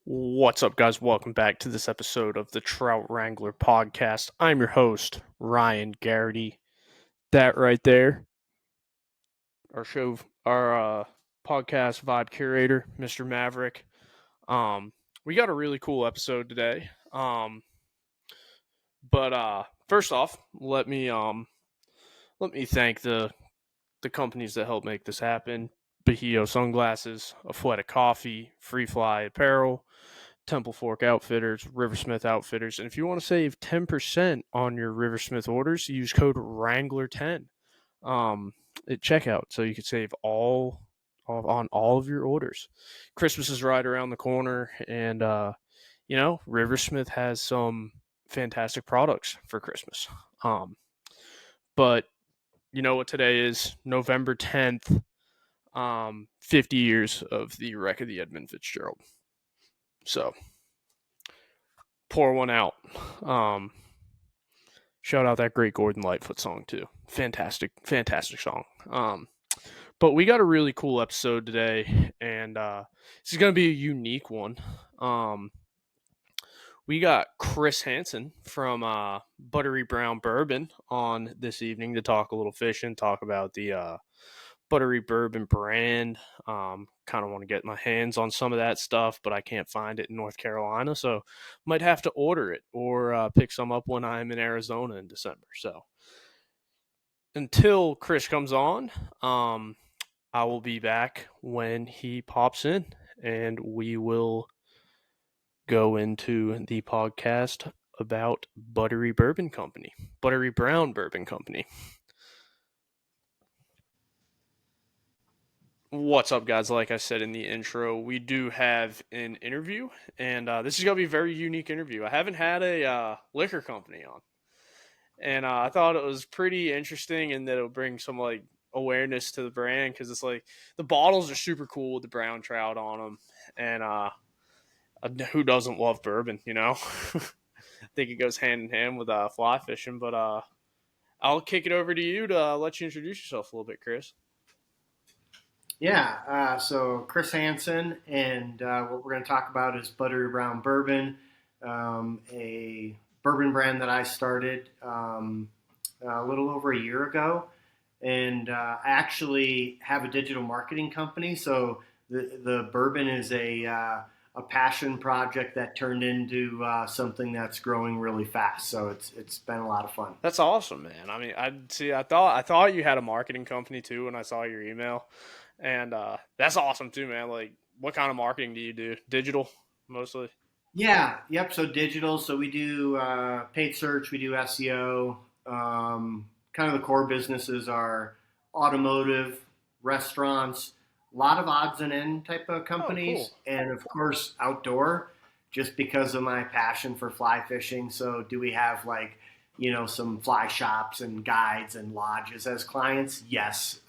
What's up, guys? Welcome back to this episode of the Trout Wrangler Podcast. I'm your host, Ryan Garrity. That right there, our podcast vibe curator, Mr. Maverick. We got a really cool episode today. But first off, let me thank the companies that help make this happen: Bahio Sunglasses, Afueta Coffee, Free Fly Apparel, Temple Fork Outfitters, Riversmith Outfitters. And if you want to save 10% on your Riversmith orders, use code Wrangler10 at checkout. So you can save on all of your orders. Christmas is right around the corner, and Riversmith has some fantastic products for Christmas. But you know what today is? November 10th, 50 years of the wreck of the Edmund Fitzgerald. So pour one out. Shout out that great Gordon Lightfoot song too. Fantastic song. But we got a really cool episode today, and this is gonna be a unique one. We got Chris Hansen from Buttery Brown Bourbon on this evening to talk a little fishing, talk about the Buttery Bourbon brand. Kind of want to get my hands on some of that stuff, but I can't find it in North Carolina, so might have to order it or pick some up when I'm in Arizona in December. So until Chris comes on, I will be back when he pops in, and we will go into the podcast about Buttery Bourbon Company, Buttery Brown Bourbon Company. What's up, guys? Like I said in the intro, we do have an interview, and this is going to be a very unique interview. I haven't had a liquor company on, and I thought it was pretty interesting and that it'll bring some awareness to the brand, because it's like the bottles are super cool with the brown trout on them, and who doesn't love bourbon, I think it goes hand in hand with fly fishing, but I'll kick it over to you to let you introduce yourself a little bit, Chris. Yeah, so Chris Hansen, and what we're going to talk about is Buttery Brown Bourbon, a bourbon brand that I started a little over a year ago. And I actually have a digital marketing company, so the bourbon is a passion project that turned into something that's growing really fast. So it's been a lot of fun. That's awesome, man. I mean, I thought you had a marketing company too when I saw your email. And that's awesome too, man. Like, what kind of marketing do you do? Digital, mostly? Yeah, yep. So digital. So we do paid search, we do SEO. Kind of the core businesses are automotive, restaurants, a lot of odds and end type of companies, cool. And of course outdoor, just because of my passion for fly fishing. So do we have some fly shops and guides and lodges as clients? Yes.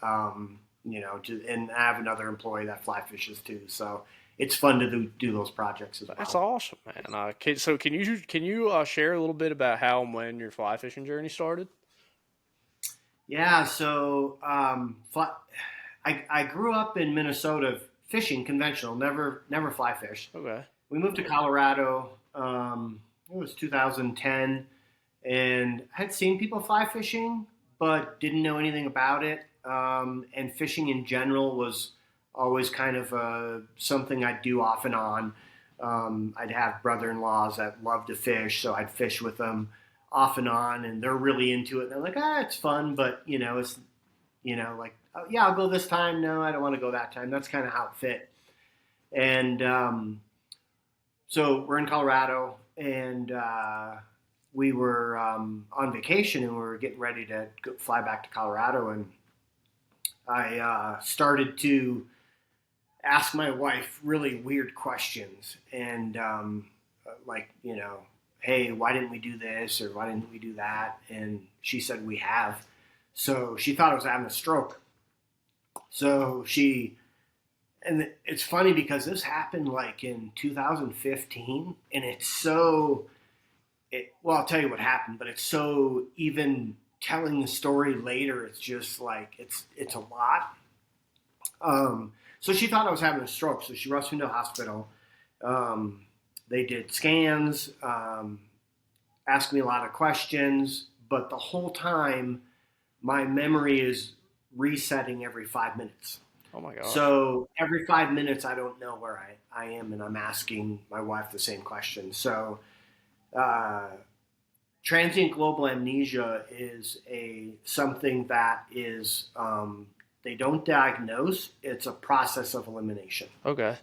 And I have another employee that fly fishes too. So it's fun to do those projects as well. That's awesome, man. So can you share a little bit about how and when your fly fishing journey started? Yeah, so I grew up in Minnesota fishing conventional, never fly fish. Okay. We moved to Colorado. It was 2010, and I had seen people fly fishing, but didn't know anything about it. And fishing in general was always kind of something I'd do off and on. I'd have brother-in-laws that loved to fish, so I'd fish with them off and on, and they're really into it. And they're like, it's fun, but it's oh, yeah, I'll go this time. No, I don't want to go that time. That's kind of how it fit. And so we're in Colorado, and we were on vacation, and we were getting ready to fly back to Colorado, and I started to ask my wife really weird questions, and hey, why didn't we do this, or why didn't we do that? And she said, we have. So she thought I was having a stroke. So and it's funny because this happened in 2015, and well, I'll tell you what happened, but it's so, even telling the story later, it's just it's a lot. So she thought I was having a stroke, so she rushed me to the hospital. They did scans, asked me a lot of questions, but the whole time my memory is resetting every 5 minutes. Oh my gosh. So every 5 minutes, I don't know where I am, and I'm asking my wife the same question. So uh, transient global amnesia is something that is they don't diagnose. It's a process of elimination. Okay.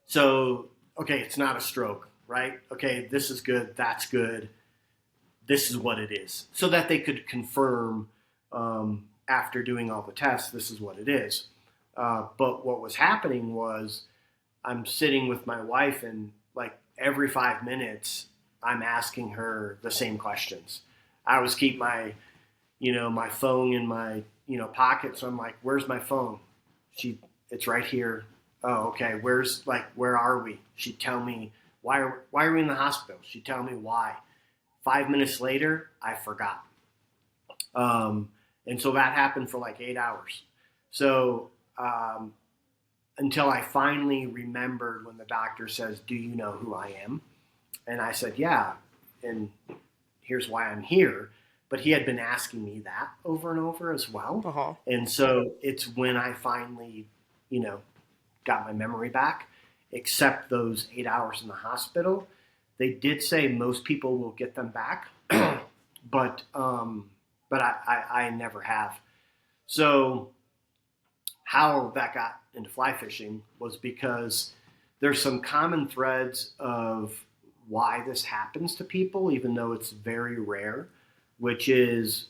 So okay, it's not a stroke, right? Okay, this is good. That's good. This is what it is, so that they could confirm after doing all the tests, this is what it is. But what was happening was I'm sitting with my wife, and like every 5 minutes, I'm asking her the same questions. I always keep my, my phone in my, pocket. So I'm like, where's my phone? It's right here. Oh, okay. Where are we? She'd tell me, why are we in the hospital? She'd tell me why. 5 minutes later, I forgot. And so that happened for like 8 hours. So until I finally remembered when the doctor says, do you know who I am? And I said, yeah. And here's why I'm here. But he had been asking me that over and over as well. Uh-huh. And so it's when I finally, got my memory back, except those 8 hours in the hospital. They did say most people will get them back, but I never have. So how that got into fly fishing was because there's some common threads of why this happens to people, even though it's very rare, which is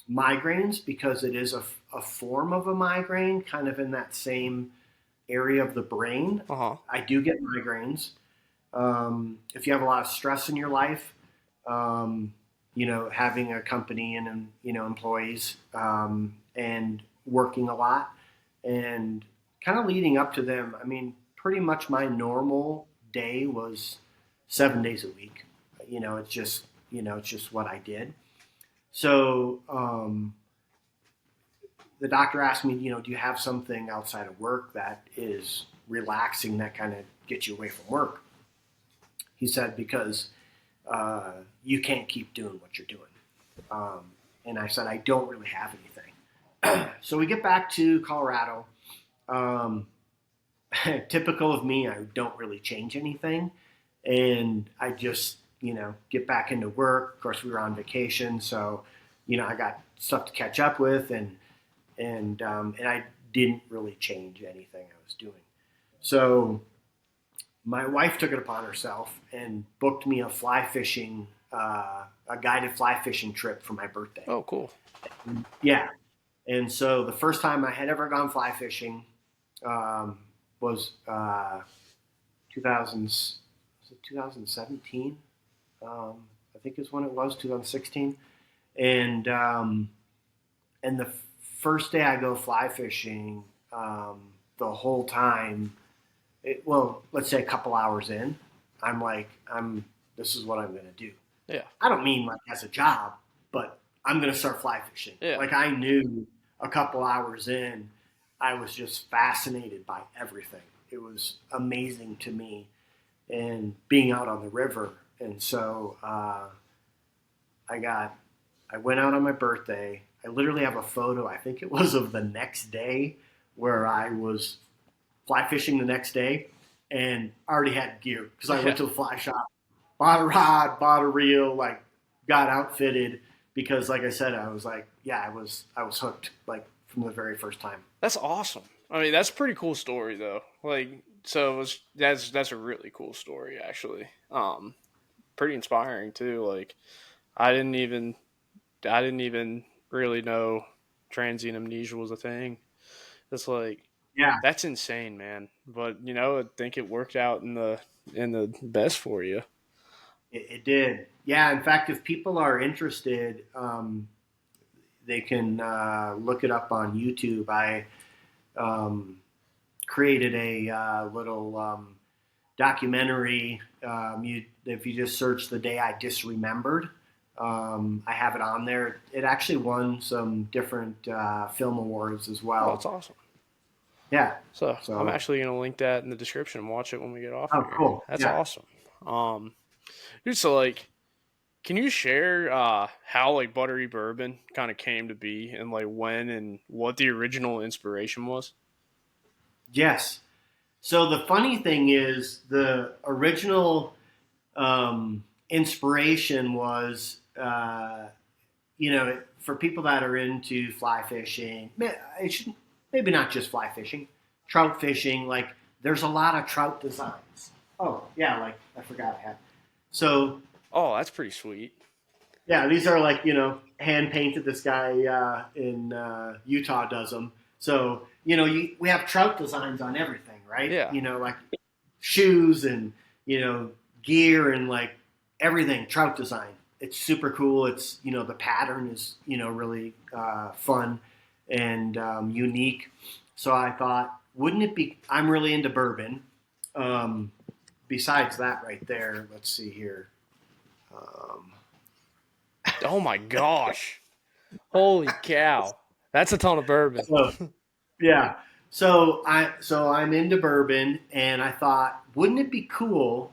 migraines, because it is a form of a migraine, kind of in that same area of the brain. Uh-huh. I do get migraines. If you have a lot of stress in your life, having a company and, employees, and working a lot and kind of leading up to them. I mean, pretty much my normal day was 7 days a week. It's just what I did. So, the doctor asked me, do you have something outside of work that is relaxing, that kind of gets you away from work? He said, because you can't keep doing what you're doing. And I said, I don't really have anything. So we get back to Colorado. Typical of me, I don't really change anything. And I just, get back into work. Of course, we were on vacation. So, I got stuff to catch up with, and I didn't really change anything I was doing. So my wife took it upon herself and booked me a guided fly fishing trip for my birthday. Oh, cool. Yeah. And so the first time I had ever gone fly fishing was 2017. I think is when it was, 2016. And the first day I go fly fishing, the whole time, let's say a couple hours in, I'm like, this is what I'm going to do. Yeah. I don't mean like as a job, but I'm going to start fly fishing. Yeah. Like I knew a couple hours in, I was just fascinated by everything. It was amazing to me, and being out on the river. And so I went out on my birthday. I literally have a photo, I think it was of the next day, where I was fly fishing the next day and already had gear because I went to the fly shop, bought a rod, bought a reel, like got outfitted because, like I said, I was like, yeah, I was hooked like from the very first time. That's awesome. I mean, that's a pretty cool story though. Like, so that's a really cool story actually. Pretty inspiring too. Like, I didn't even really know transient amnesia was a thing. It's like, Yeah, that's insane, man. But I think it worked out in the best for you. it did. Yeah, in fact, if people are interested, they can look it up on YouTube. I created a little documentary. If you just search "The Day I Disremembered," I have it on there. It actually won some different film awards as well. Oh, that's awesome. Yeah. So I'm So, actually gonna link that in the description and watch it when we get off oh, here. cool. That's Yeah. awesome. Dude, so like, can you share how like Buttery Bourbon kind of came to be and like when and what the original inspiration was? Yes. So the funny thing is, the original inspiration was, for people that are into fly fishing, it should, maybe not just fly fishing, trout fishing. Like, there's a lot of trout designs. Oh yeah, like I forgot I had. So Oh, that's pretty sweet. yeah, these are like, hand painted. This guy in Utah does them. So we have trout designs on everything, right? Yeah. Like shoes and gear and like everything trout design. It's super cool. It's the pattern is really fun and unique. So I thought, wouldn't it be? I'm really into bourbon. Um, Besides that, right there, let's see here. Um, Oh my gosh. Holy cow. That's a ton of bourbon. so yeah, so I'm into bourbon, and I thought, wouldn't it be cool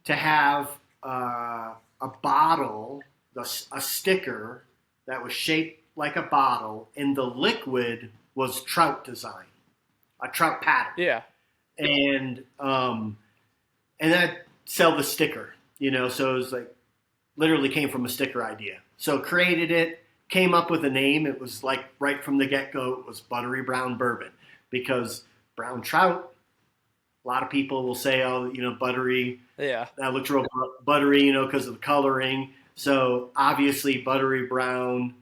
to have a bottle, a sticker that was shaped like a bottle, and the liquid was trout design, a trout pattern, Yeah. and and then I'd sell the sticker, So it was like literally came from a sticker idea. So created it, came up with a name. It was like right from the get go, it was Buttery Brown Bourbon because brown trout. A lot of people will say, "Oh, buttery." Yeah. That looks real buttery, because of the coloring. So obviously, buttery brown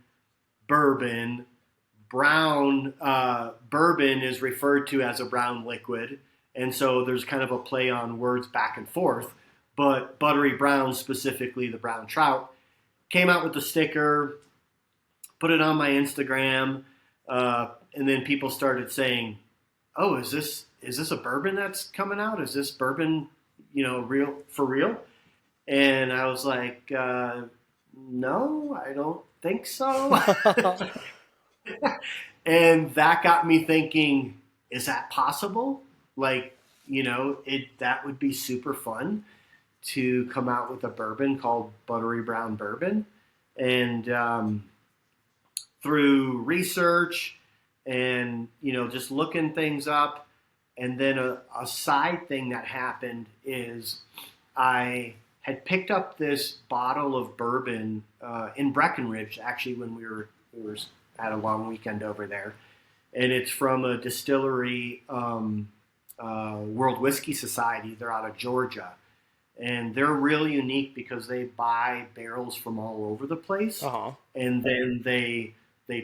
bourbon. Brown bourbon is referred to as a brown liquid, and so there's kind of a play on words back and forth. But buttery brown, specifically the brown trout, came out with the sticker, put it on my Instagram, and then people started saying, "Oh, is this a bourbon that's coming out? Is this bourbon, real for real?" And I was like, "No, I don't think so." And that got me thinking, is that possible? Like, that would be super fun to come out with a bourbon called Buttery Brown Bourbon. And through research and, just looking things up, and then a side thing that happened is I had picked up this bottle of bourbon in Breckenridge, actually, when we were had a long weekend over there, and it's from a distillery, World Whiskey Society. They're out of Georgia, and they're really unique because they buy barrels from all over the place, Uh-huh. and then they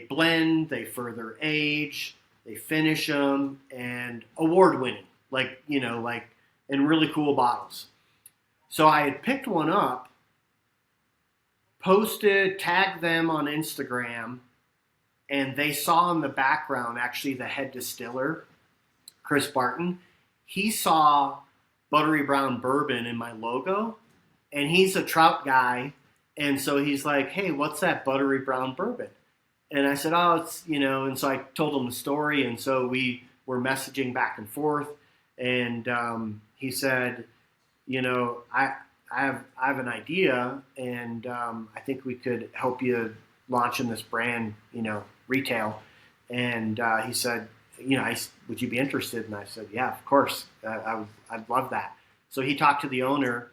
blend, they further age, they finish them, and award winning, like in really cool bottles. So I had picked one up, posted, tagged them on Instagram, and they saw in the background actually the head distiller, Chris Barton. He saw Buttery Brown Bourbon in my logo, and he's a trout guy, and so he's like, "Hey, what's that Buttery Brown Bourbon?" And I said, "Oh, it's," and so I told him the story, and so we were messaging back and forth, and he said, I have an idea, and I think we could help you launch in this brand, retail. And he said, would you be interested? And I said, yeah, of course, I'd love that. So he talked to the owner,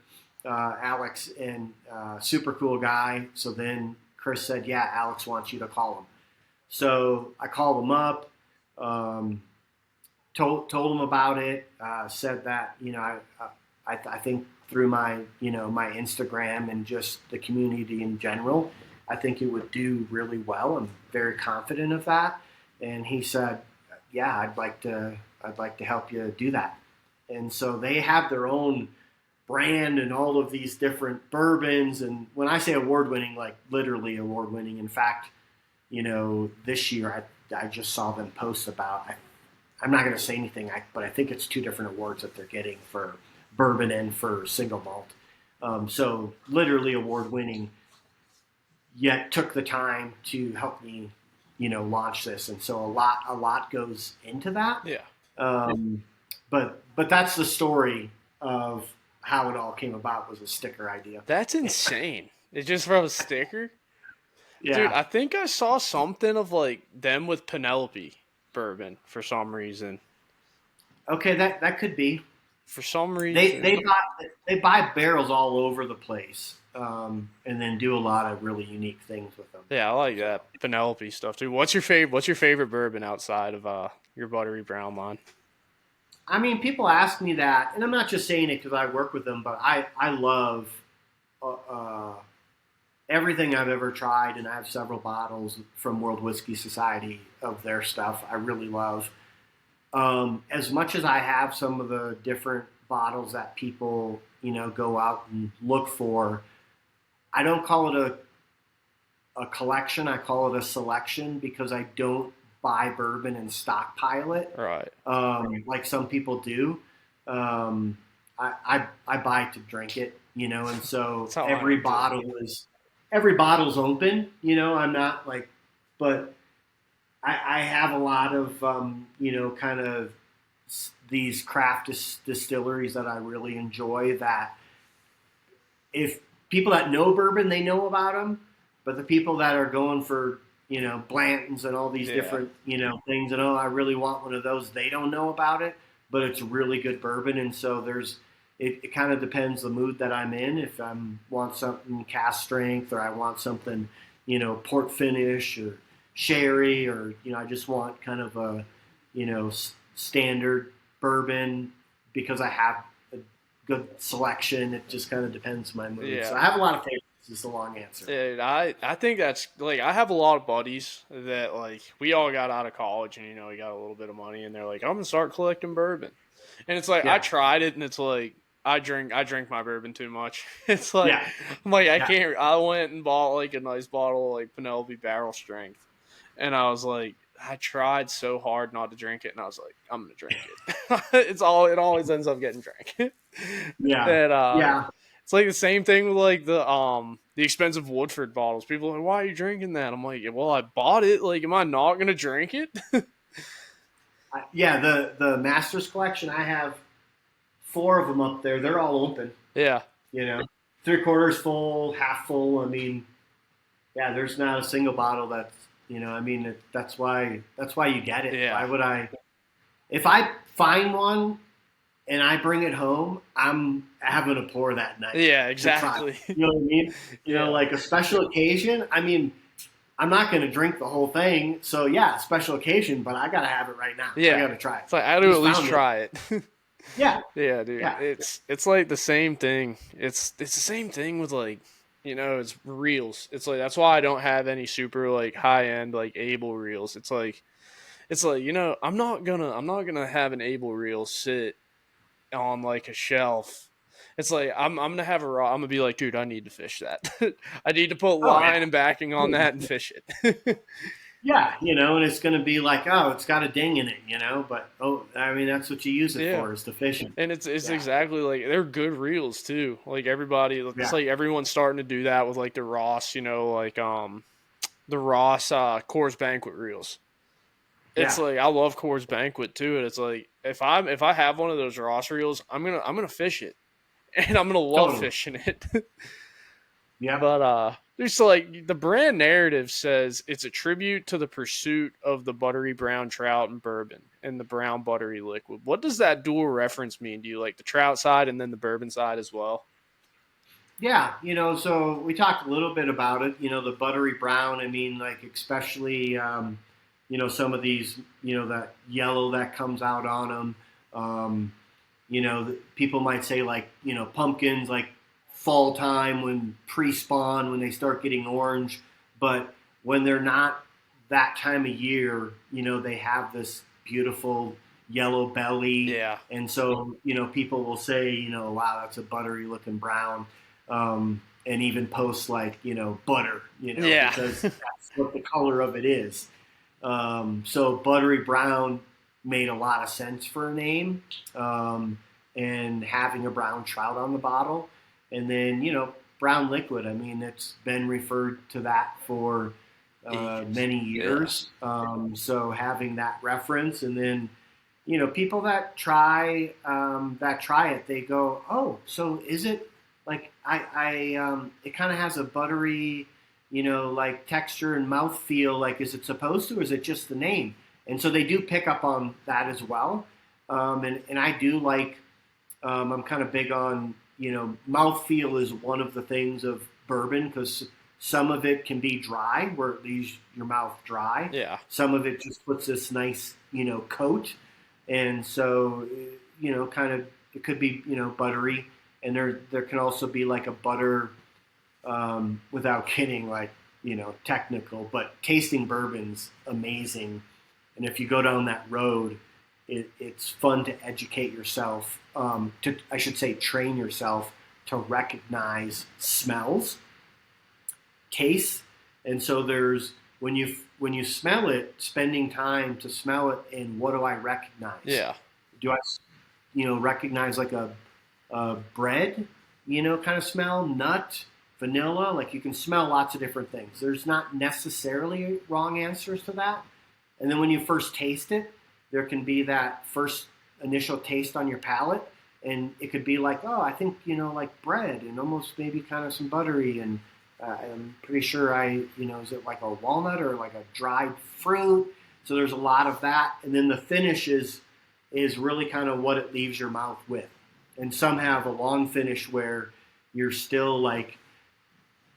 Alex, and super cool guy. So then Chris said, yeah, Alex wants you to call him. So I called him up, told him about it, said that, I think through my my Instagram and just the community in general, I think it would do really well. I'm very confident of that. And he said, "Yeah, I'd like to help you do that." And so they have their own brand and all of these different bourbons. And when I say award winning, like literally award winning. In fact, this year I just saw them post about. I'm not going to say anything, but I think it's 2 different awards that they're getting for bourbon and for single malt. So literally award winning, yet took the time to help me, launch this. And so a lot goes into that. Yeah. Um, but that's the story of how it all came about, was a sticker idea. That's insane. It's just from a sticker? Dude, Yeah. I think I saw something of like them with Penelope bourbon for some reason. Okay, that could be. For some They reason. they buy they buy barrels all over the place, and then do a lot of really unique things with them. Yeah, I like So, that Penelope stuff too. What's your favorite bourbon outside of your Buttery Brown line? I mean, people ask me that, and I'm not just saying it because I work with them, but I love uh, everything I've ever tried, and I have several bottles from World Whiskey Society of their stuff. I really love. As much as I have some of the different bottles that people go out and look for, I don't call it a collection. I call it a selection because I don't buy bourbon and stockpile it Right. like some people do. Um, I buy to drink it, and so That's how I am too. every bottle's open. I'm not like, but I have a lot of kind of these craft distilleries that I really enjoy. That if people that know bourbon, they know about them, but the people that are going for Blantons and all these Yeah. different things, and I really want one of those, they don't know about it, but it's really good bourbon. And so it kind of depends the mood that I'm in. If I want something cast strength, or I want something port finish or sherry, or I just want kind of a standard bourbon because I have a good selection. It just kind of depends my mood. So Yeah. I have a lot of favorites. Is the long answer. Dude, I think that's like I have a lot of buddies that like we all got out of college and we got a little bit of money and they're like I'm gonna start collecting bourbon, and it's like I Yeah, tried it and it's like I drink my bourbon too much. It's like yeah, I'm like I yeah. can't. I went and bought like a nice bottle of like Penelope barrel strength, and I was like I tried so hard not to drink it and I was like I'm gonna drink it. It always ends up getting drank. Yeah, And yeah. it's like the same thing with like the expensive Woodford bottles. People are like, why are you drinking that? I'm like, well, I bought it. Like, am I not gonna drink it? Yeah, the Masters collection, I have four of them up there. They're all open. Yeah, You know, 3/4 full, half full. I mean, yeah, there's not a single bottle that's I mean, that's why you get it. yeah, Why would I? If I find one and I bring it home, I'm having a pour that night yeah, to try. exactly. You know what I mean? Yeah, Like a special occasion. I mean, I'm not going to drink the whole thing. So yeah, special occasion, but I got to have it right now. I yeah. got to try it. It's like I I do at just least found it. try it. Yeah, Yeah, dude. yeah, It's like the same thing. It's the same thing with like it's reels. It's like that's why I don't have any super like high end like able reels. It's like I'm not gonna have an able reel sit on like a shelf. It's like I'm gonna have a raw. I'm gonna be like, dude, I need to fish that. I need to put oh line and backing on yeah, that and fish it. yeah. And it's going to be like, oh, it's got a ding in it, but I mean, that's what you use it Yeah, for, is to fish it. and it's Yeah, exactly like they're good reels too. Like everybody, it's yeah, like everyone's starting to do that with like the Ross, like the Ross Coors Banquet reels. It's yeah, like I love Coors Banquet too, and it's like if I have one of those Ross reels, I'm gonna fish it, and I'm gonna love totally. fishing it. Yep. But there's like the brand narrative says it's a tribute to the pursuit of the buttery brown trout and bourbon and the brown buttery liquid. What does that dual reference mean? Do you like the trout side and then the bourbon side as well? Yeah, so we talked a little bit about it. The buttery brown. I mean, like especially, some of these, that yellow that comes out on them. People might say like, pumpkins, like fall time when pre-spawn, when they start getting orange. But when they're not that time of year, they have this beautiful yellow belly. Yeah. And so, people will say, wow, that's a buttery looking brown. And even post like, butter, Yeah. because that's what the color of it is. So buttery brown made a lot of sense for a name, and having a brown trout on the bottle. And then, brown liquid. I mean, it's been referred to that for Ages. many Yeah. years. So having that reference, and then people that try it, they go, oh, so is it like it kind of has a buttery, like texture and mouth feel. Like, is it supposed to, or is it just the name? And so they do pick up on that as well. And I do like, I'm kind of big on, mouthfeel is one of the things of bourbon, because some of it can be dry, where it leaves your mouth dry. Yeah. Some of it just puts this nice, coat. And so, kind of, it could be, buttery. And there can also be like a butter, without getting like, technical, but tasting bourbon's amazing. And if you go down that road, it's fun to educate yourself, I should say, train yourself to recognize smells, tastes. And so there's, when you smell it, spending time to smell it, and what do I recognize? Yeah. Do I, recognize like a bread, kind of smell, nut, vanilla? Like, you can smell lots of different things. There's not necessarily wrong answers to that. And then when you first taste it, there can be that first initial taste on your palate, and it could be like, oh, I think, like bread, and almost maybe kind of some buttery, and I'm pretty sure is it like a walnut or like a dried fruit? So there's a lot of that. And then the finish is really kind of what it leaves your mouth with. And some have a long finish where you're still like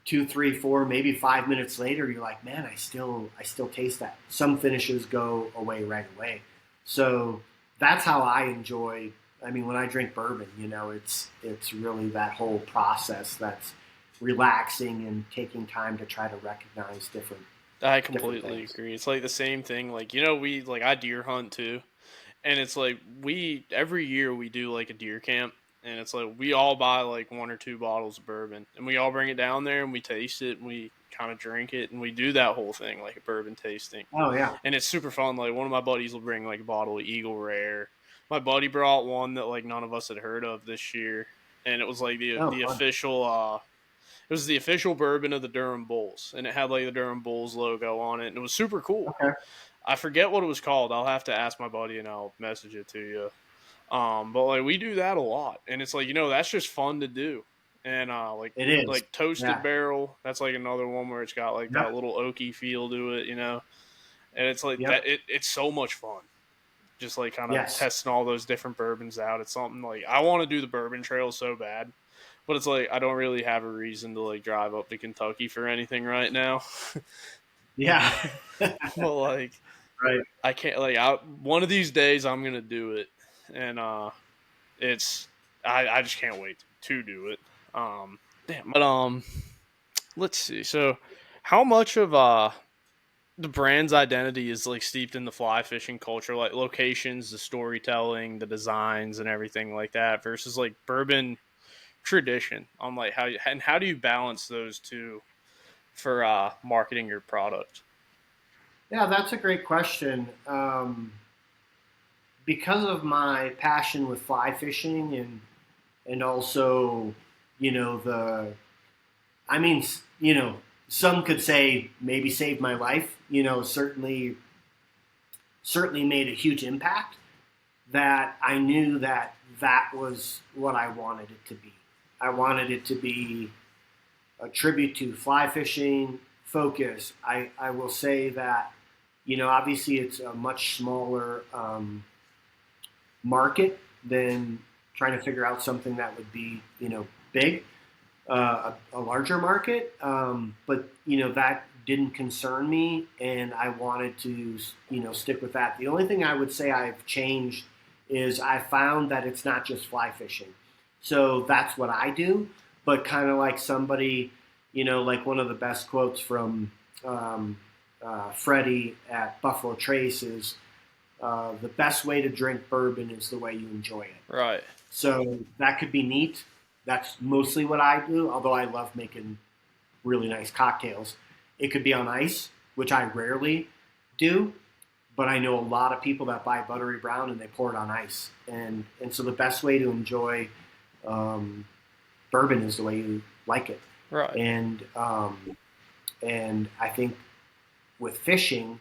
2, 3, 4, maybe 5 minutes later, you're like, man, I still taste that. Some finishes go away right away. So that's how I enjoy. I mean, when I drink bourbon, it's really that whole process that's relaxing and taking time to try to recognize different. I completely agree. It's like the same thing. Like, I deer hunt too. And it's like every year we do like a deer camp, and it's like we all buy like 1 or 2 bottles of bourbon, and we all bring it down there and we taste it and we kind of drink it, and we do that whole thing like a bourbon tasting. Oh yeah. And it's super fun. Like, one of my buddies will bring like a bottle of Eagle Rare. My buddy brought one that like none of us had heard of this year, and it was like the official it was the official bourbon of the Durham Bulls, and it had like the Durham Bulls logo on it, and it was super cool. Okay. I forget what it was called. I'll have to ask my buddy and I'll message it to you. But like, we do that a lot, and it's like, that's just fun to do. And like, it is like Toasted Barrel. That's like another one where it's got like that little oaky feel to it, and it's like that. It's so much fun. Just like kind of testing all those different bourbons out. It's something like, I want to do the bourbon trail so bad, but it's like I don't really have a reason to like drive up to Kentucky for anything right now. Yeah. Well, like, right. I can't, like, one of these days I'm gonna do it, and it's I just can't wait to do it. But let's see. So, how much of the brand's identity is like steeped in the fly fishing culture, like locations, the storytelling, the designs, and everything like that, versus like bourbon tradition? On like how do you balance those two for marketing your product? Yeah, that's a great question. Because of my passion with fly fishing, and also, I mean, some could say maybe saved my life. Certainly made a huge impact. That I knew that was what I wanted it to be. I wanted it to be a tribute to fly fishing focus. I will say that, obviously it's a much smaller market than trying to figure out something that would be, big, a larger market. But, that didn't concern me, and I wanted to, stick with that. The only thing I would say I've changed is I found that it's not just fly fishing. So that's what I do, but kind of like somebody, like one of the best quotes from Freddie at Buffalo Trace is, the best way to drink bourbon is the way you enjoy it. Right. So that could be neat. That's mostly what I do, although I love making really nice cocktails. It could be on ice, which I rarely do, but I know a lot of people that buy Buttery Brown and they pour it on ice. And so the best way to enjoy bourbon is the way you like it. Right. And I think with fishing,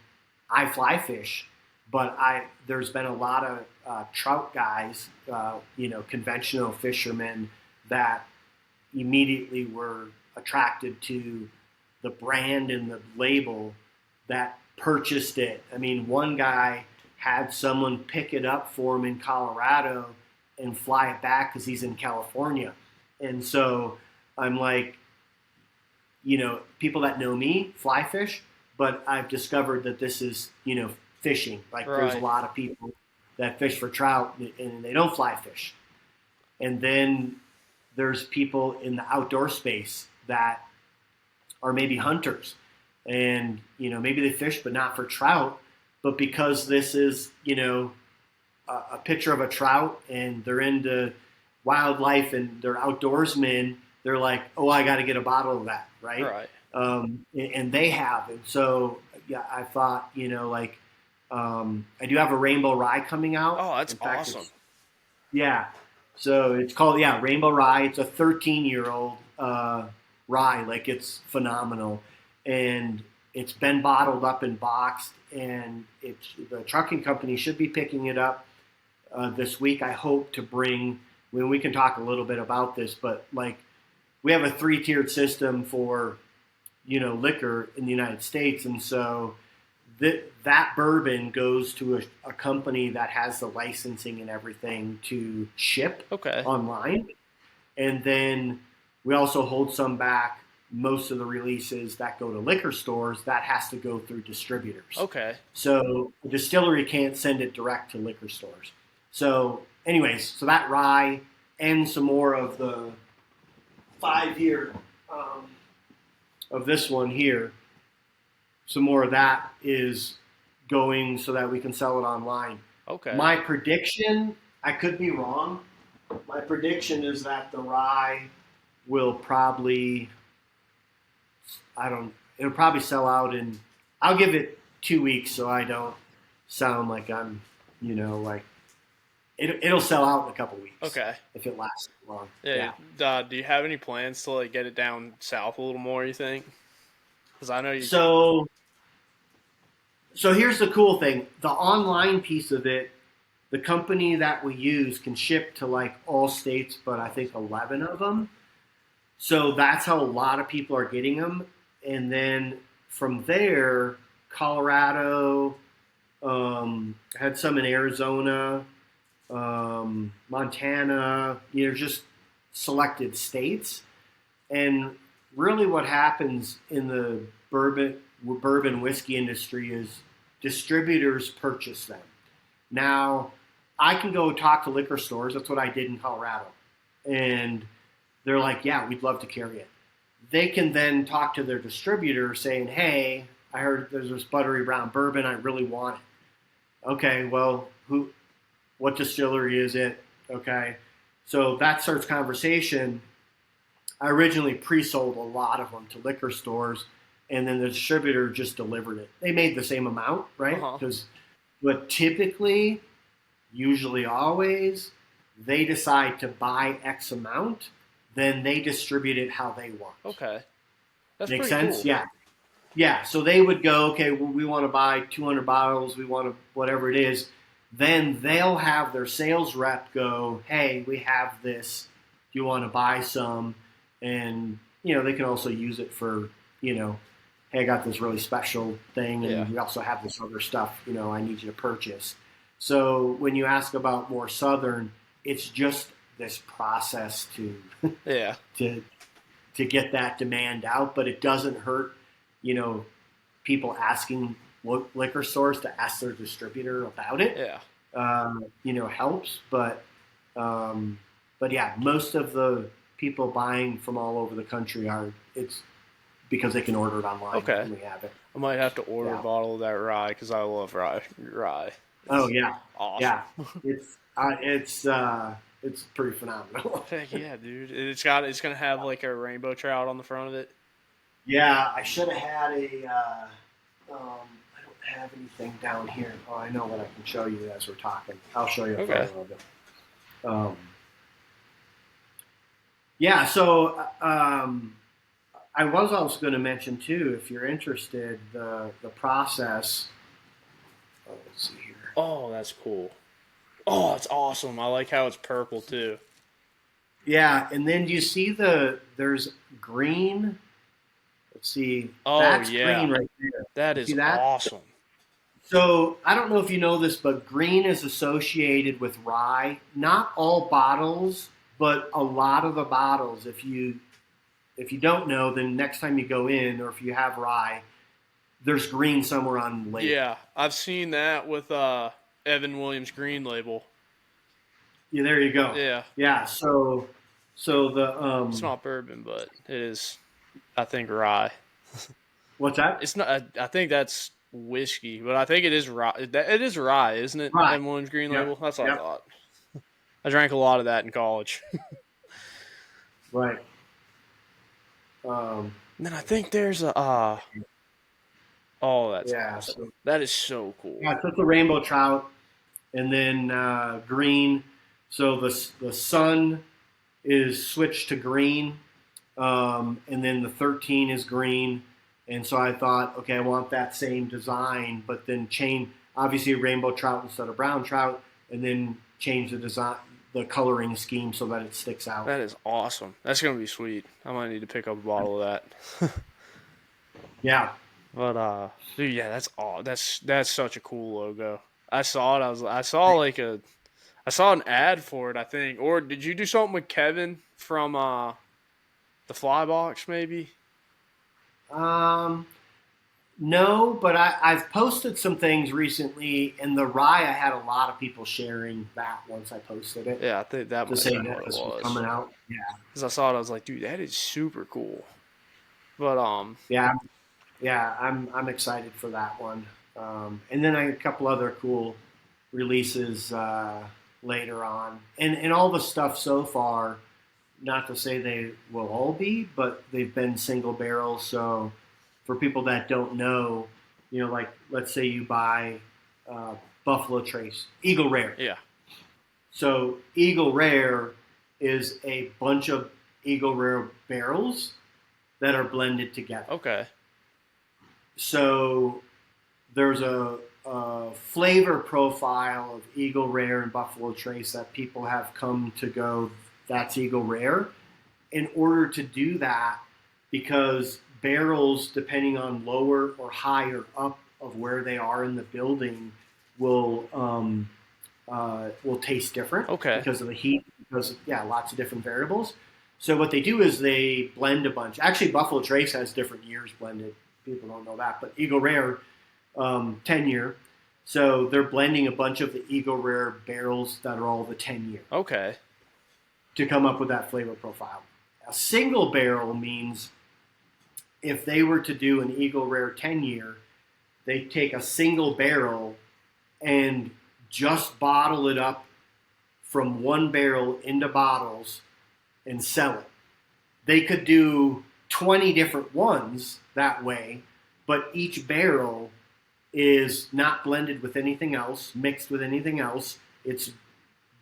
I fly fish, but there's been a lot of trout guys, conventional fishermen that immediately were attracted to the brand and the label that purchased it. I mean, one guy had someone pick it up for him in Colorado and fly it back because he's in California. And so I'm like, people that know me fly fish, but I've discovered that this is, fishing. Like there's a lot of people that fish for trout and they don't fly fish. And then there's people in the outdoor space that are maybe hunters and, maybe they fish, but not for trout. But because this is, a picture of a trout and they're into wildlife and they're outdoorsmen, they're like, oh, I got to get a bottle of that. Right. And they have. And so, yeah, I thought, I do have a rainbow rye coming out. Oh, that's awesome. Yeah. So it's called, Rainbow Rye. It's a 13-year-old rye. Like it's phenomenal. And it's been bottled up and boxed. And the trucking company should be picking it up this week. I hope to bring, we can talk a little bit about this, but like we have a 3-tiered system for, liquor in the United States. And so that bourbon goes to a company that has the licensing and everything to ship online. And then we also hold some back. Most of the releases that go to liquor stores, that has to go through distributors. Okay. So the distillery can't send it direct to liquor stores. So anyways, so that rye and some more of the 5-year of this one here, some more of that is going so that we can sell it online. Okay. My prediction, I could be wrong. My prediction is that the rye will probably, it'll probably sell out in, I'll give it 2 weeks so I don't sound like I'm, like, it'll sell out in a couple weeks. Okay. If it lasts long. Yeah. Do you have any plans to like get it down south a little more, you think? Because I know you. So here's the cool thing. The online piece of it, the company that we use can ship to like all states, but I think 11 of them. So that's how a lot of people are getting them. And then from there, Colorado, had some in Arizona, Montana, just selected states. And really what happens in the bourbon whiskey industry is distributors purchase them. Now, I can go talk to liquor stores. That's what I did in Colorado. And they're like, yeah, we'd love to carry it. They can then talk to their distributor saying, hey, I heard there's this Buttery Brown Bourbon. I really want it. Okay, well, what distillery is it? Okay. So that starts conversation. I originally pre-sold a lot of them to liquor stores, and then the distributor just delivered it. They made the same amount, right? But typically, usually always, they decide to buy X amount, then they distribute it how they want. Okay. That's Make pretty sense? cool. Yeah. Yeah, so they would go, okay, well, we want to buy 200 bottles, we want to, whatever it is. Then they'll have their sales rep go, hey, we have this. Do you want to buy some? And, they can also use it for, hey, I got this really special thing, and we also have this other stuff, I need you to purchase. So when you ask about more Southern, it's just this process to to get that demand out, but it doesn't hurt, people asking liquor stores to ask their distributor about it. Helps, but yeah, most of the people buying from all over the country it's because they can order it online. Okay. And we have it. I might have to order a bottle of that rye because I love rye. It's awesome. Yeah. It's pretty phenomenal. Heck yeah, dude. It's gonna have like a rainbow trout on the front of it. Yeah, I should have had I don't have anything down here. Oh, I know what I can show you as we're talking. I'll show you a photo of it. Yeah, so I was also going to mention too, if you're interested, the process. Oh, let's see here. Oh, that's cool. Oh, it's awesome. I like how it's purple too. Yeah, and then do you see there's green? Let's see, Oh that's yeah, green right there. that You is see that? awesome. So I don't know if you know this, but green is associated with rye. Not all bottles, but a lot of the bottles. If you don't know, then next time you go in, or if you have rye, there's green somewhere on the label. Yeah, I've seen that with Evan Williams Green label. Yeah, there you go. Yeah, Yeah. So the it's not bourbon, but it is. I think rye. what's that? It's not. I think that's whiskey, but I think it is rye. It is rye, isn't it? Rye. Evan Williams Green Yep. label. That's what I Yep. thought. I drank a lot of that in college. Right. Um, And then I think there's a. Oh, that's yeah. awesome. That is so cool. So it's a rainbow trout, and then green. So the sun is switched to green, and then the 13 is green. And so I thought, okay, I want that same design, but then change obviously a rainbow trout instead of brown trout, and then change the design, the coloring scheme so that it sticks out. That is awesome. That's gonna be sweet. I might need to pick up a bottle of that. Yeah. But dude, yeah, that's all. That's such a cool logo. I saw it. I saw like I saw an ad for it. I think, or did you do something with Kevin from the Flybox maybe? Um, no, but I've posted some things recently, and the rye, I had a lot of people sharing that once I posted it Yeah, I think that to might say have been that what it this was was. coming out. Yeah. Because I saw it, I was like, dude, that is super cool. But Yeah. Yeah. I'm excited for that one. And then I had a couple other cool releases later on, and all the stuff so far. Not to say they will all be, but they've been single barrels. So for people that don't know, like let's say you buy Buffalo Trace, Eagle Rare. yeah, So Eagle Rare is a bunch of Eagle Rare barrels that are blended together. okay, So there's a flavor profile of Eagle Rare and Buffalo Trace that people have come to go, that's Eagle Rare. In order to do that, because barrels, depending on lower or higher up of where they are in the building, will taste different okay, because of the heat, because lots of different variables. So what they do is they blend a bunch. Actually, Buffalo Trace has different years blended. People don't know that, but Eagle Rare 10-year. So they're blending a bunch of the Eagle Rare barrels that are all the 10-year okay, to come up with that flavor profile. A single barrel means if they were to do an Eagle Rare 10-year, they take a single barrel and just bottle it up from one barrel into bottles and sell it. They could do 20 different ones that way, but each barrel is not blended with anything else, mixed with anything else. It's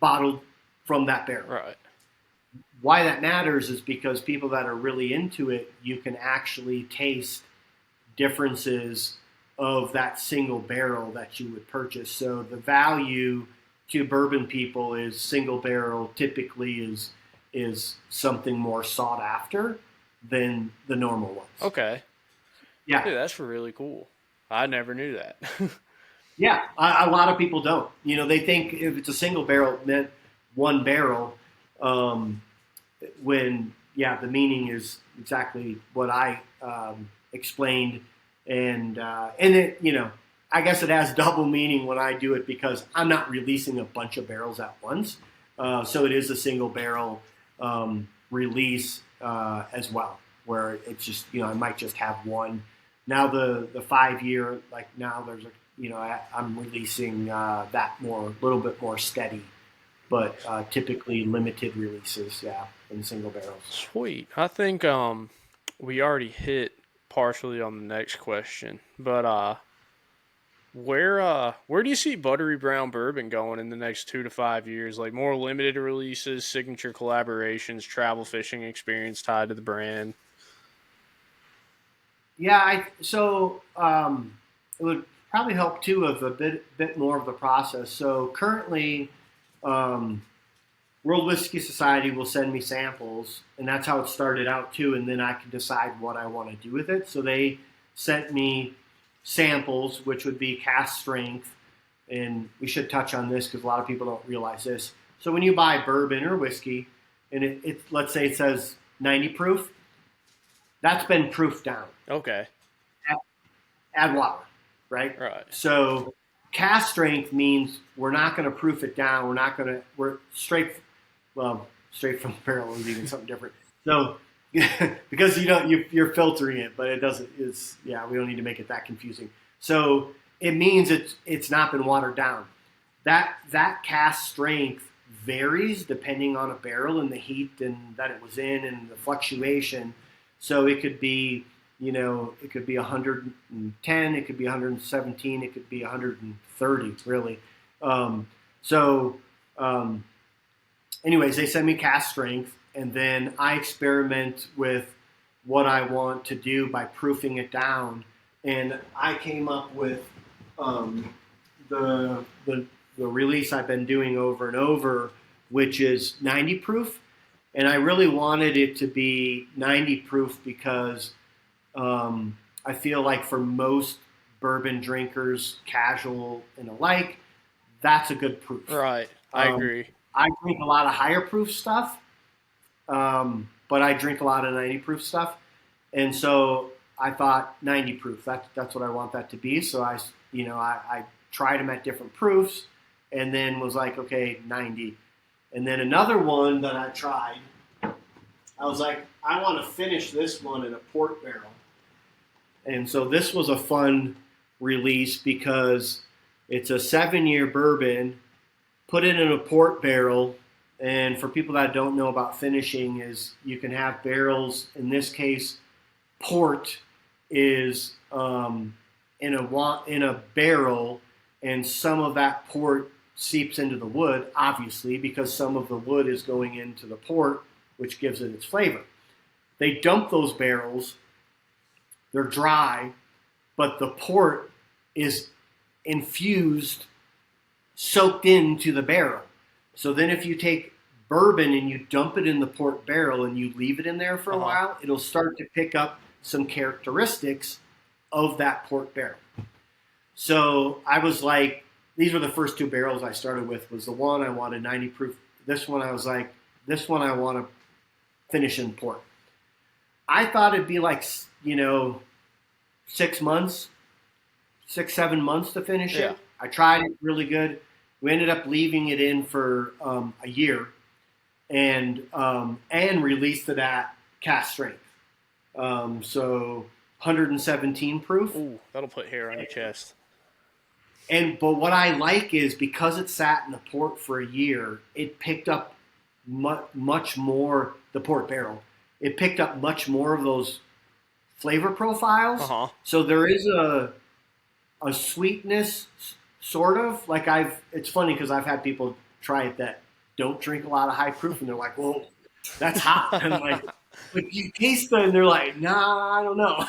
bottled from that barrel. right, Why that matters is because people that are really into it, you can actually taste differences of that single barrel that you would purchase. So the value to bourbon people is single barrel typically is something more sought after than the normal ones. okay. Yeah. Dude, that's really cool. I never knew that. Yeah, a lot of people don't. They think if it's a single barrel, it meant one barrel. When the meaning is exactly what I explained, and it I guess it has double meaning when I do it because I'm not releasing a bunch of barrels at once, so it is a single barrel release as well, where it's just I might just have one. Now the 5-year, like now there's I'm releasing that a little bit more steady, but typically limited releases, in single barrels. Sweet. I think we already hit partially on the next question, but where do you see Buttery Brown Bourbon going in the next 2 to 5 years? Like more limited releases, signature collaborations, travel fishing experience tied to the brand. Yeah, so it would probably help too of a bit more of the process. So currently, World Whiskey Society will send me samples, and that's how it started out too. And then I can decide what I want to do with it. So they sent me samples, which would be cask strength, and we should touch on this because a lot of people don't realize this. So when you buy bourbon or whiskey, and it let's say it says 90 proof, that's been proofed down. Okay. Add water, right? Right. So cask strength means we're not going to proof it down. We're straight from the barrel is even something different. So because you're filtering it, but it doesn't. We don't need to make it that confusing. So it means it's not been watered down. That cask strength varies depending on a barrel and the heat and that it was in and the fluctuation. So it could be, it could be 110, it could be 117, it could be 130, really. Anyways, they send me cask strength, and then I experiment with what I want to do by proofing it down. And I came up with the release I've been doing over and over, which is 90 proof. And I really wanted it to be 90 proof because I feel like for most bourbon drinkers, casual and alike, that's a good proof. Right. I agree. I drink a lot of higher proof stuff, but I drink a lot of 90 proof stuff. And so I thought 90 proof, that's what I want that to be. So I tried them at different proofs and then was like, okay, 90. And then another one that I tried, I was like, I want to finish this one in a port barrel. And so this was a fun release because it's a 7-year bourbon, put it in a port barrel. And for people that don't know about finishing is you can have barrels. In this case, port is in a barrel, and some of that port seeps into the wood, obviously, because some of the wood is going into the port, which gives it its flavor. They dump those barrels. They're dry, but the port is infused, soaked into the barrel. So then if you take bourbon and you dump it in the port barrel and you leave it in there for a while, it'll start to pick up some characteristics of that port barrel. So I was like, these were the first 2 barrels I started with. Was the one I wanted 90 proof. This one I was like, this one I want to finish in port. I thought it'd be like, 6 months, 6-7 months to finish it. I tried it really good. We ended up leaving it in for a year, and released it at cask strength. So 117 proof. Ooh, that'll put hair on your chest. But what I like is because it sat in the port for a year, it picked up much more, the port barrel. It picked up much more of those flavor profiles. So there is a sweetness, sort of. Like it's funny because I've had people try it that don't drink a lot of high proof, and they're like, "Whoa, that's hot." And I'm like, but you taste it, and they're like, "Nah, I don't know."